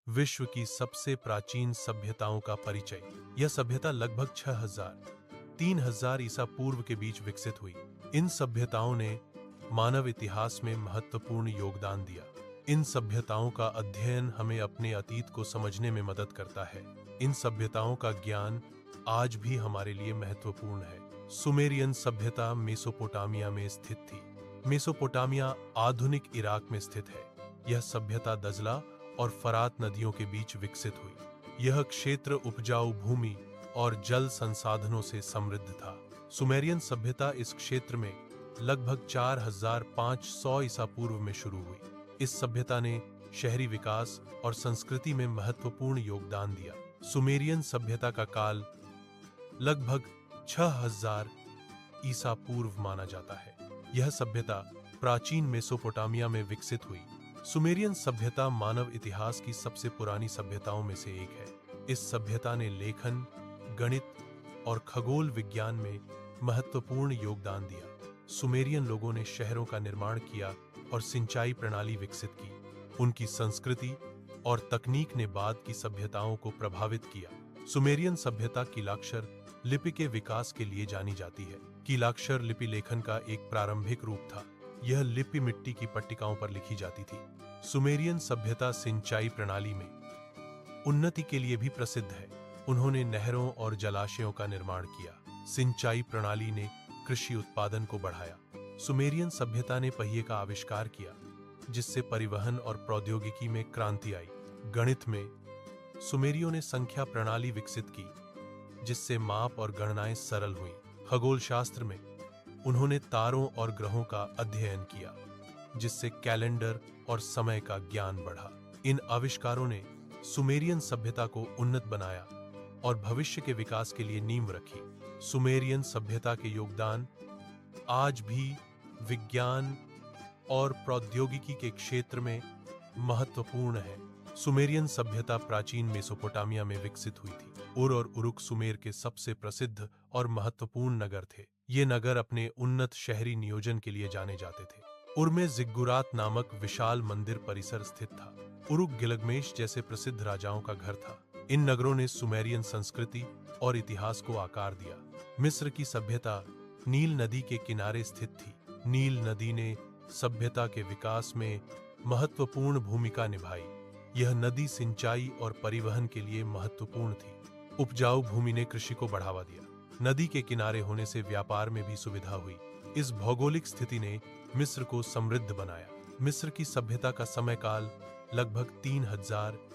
विश्व की सबसे प्राचीन सभ्यताओं का परिचय। यह सभ्यता लगभग 3000 ईसा पूर्व के बीच विकसित हुई। इन सभ्यताओं ने मानव इतिहास में महत्वपूर्ण योगदान दिया। इन सभ्यताओं का अध्ययन हमें अपने अतीत को समझने में मदद करता है। इन सभ्यताओं का ज्ञान आज भी हमारे लिए महत्वपूर्ण है। सुमेरियन सभ्यता मेसोपोटामिया में स्थित थी। मेसोपोटामिया आधुनिक इराक में स्थित है। यह सभ्यता दजला और फरात नदियों के बीच विकसित हुई। यह क्षेत्र उपजाऊ भूमि और जल संसाधनों से समृद्ध था। सुमेरियन सभ्यता इस क्षेत्र में लगभग 4500 ईसा पूर्व में शुरू हुई। इस सभ्यता ने शहरी विकास और संस्कृति में महत्वपूर्ण योगदान दिया। सुमेरियन सभ्यता का काल लगभग 6000 ईसा पूर्व माना जाता है। यह सभ्यता प्राचीन मेसोपोटामिया में विकसित हुई। सुमेरियन सभ्यता मानव इतिहास की सबसे पुरानी सभ्यताओं में से एक है। इस सभ्यता ने लेखन, गणित और खगोल विज्ञान में महत्वपूर्ण योगदान दिया। सुमेरियन लोगों ने शहरों का निर्माण किया और सिंचाई प्रणाली विकसित की। उनकी संस्कृति और तकनीक ने बाद की सभ्यताओं को प्रभावित किया। सुमेरियन सभ्यता कीलाक्षर लिपि के विकास के लिए जानी जाती है। कीलाक्षर लिपि लेखन का एक प्रारंभिक रूप था। यह लिपि मिट्टी की पट्टिकाओं पर लिखी जाती थी। सुमेरियन सभ्यता सिंचाई प्रणाली में उन्नति के लिए भी प्रसिद्ध है। उन्होंने नहरों और जलाशयों का निर्माण किया। सिंचाई प्रणाली ने कृषि उत्पादन को बढ़ाया। सुमेरियन सभ्यता ने पहिए का आविष्कार किया, जिससे परिवहन और प्रौद्योगिकी में क्रांति आई। गणित में सुमेरियों ने संख्या प्रणाली विकसित की, जिससे माप और गणनाएं सरल हुई। खगोल शास्त्र में उन्होंने तारों और ग्रहों का अध्ययन किया, जिससे कैलेंडर और समय का ज्ञान बढ़ा। इन आविष्कारों ने सुमेरियन सभ्यता को उन्नत बनाया और भविष्य के विकास के लिए नींव रखी। सुमेरियन सभ्यता के योगदान आज भी विज्ञान और प्रौद्योगिकी के क्षेत्र में महत्वपूर्ण है। सुमेरियन सभ्यता प्राचीन मेसोपोटामिया में विकसित हुई थी। उर और उरुक सुमेर के सबसे प्रसिद्ध और महत्वपूर्ण नगर थे। ये नगर अपने उन्नत शहरी नियोजन के लिए जाने जाते थे। उर में जिग्गुरात नामक विशाल मंदिर परिसर स्थित था। उरुक गिलगमेश जैसे प्रसिद्ध राजाओं का घर था। इन नगरों ने सुमेरियन संस्कृति और इतिहास को आकार दिया। मिस्र की सभ्यता नील नदी के किनारे स्थित थी। नील नदी ने सभ्यता के विकास में महत्वपूर्ण भूमिका निभाई। यह नदी सिंचाई और परिवहन के लिए महत्वपूर्ण थी। उपजाऊ भूमि ने कृषि को बढ़ावा दिया। नदी के किनारे होने से व्यापार में भी सुविधा हुई। इस भौगोलिक स्थिति ने मिस्र को समृद्ध बनाया। मिस्र की सभ्यता का समयकाल लगभग 3000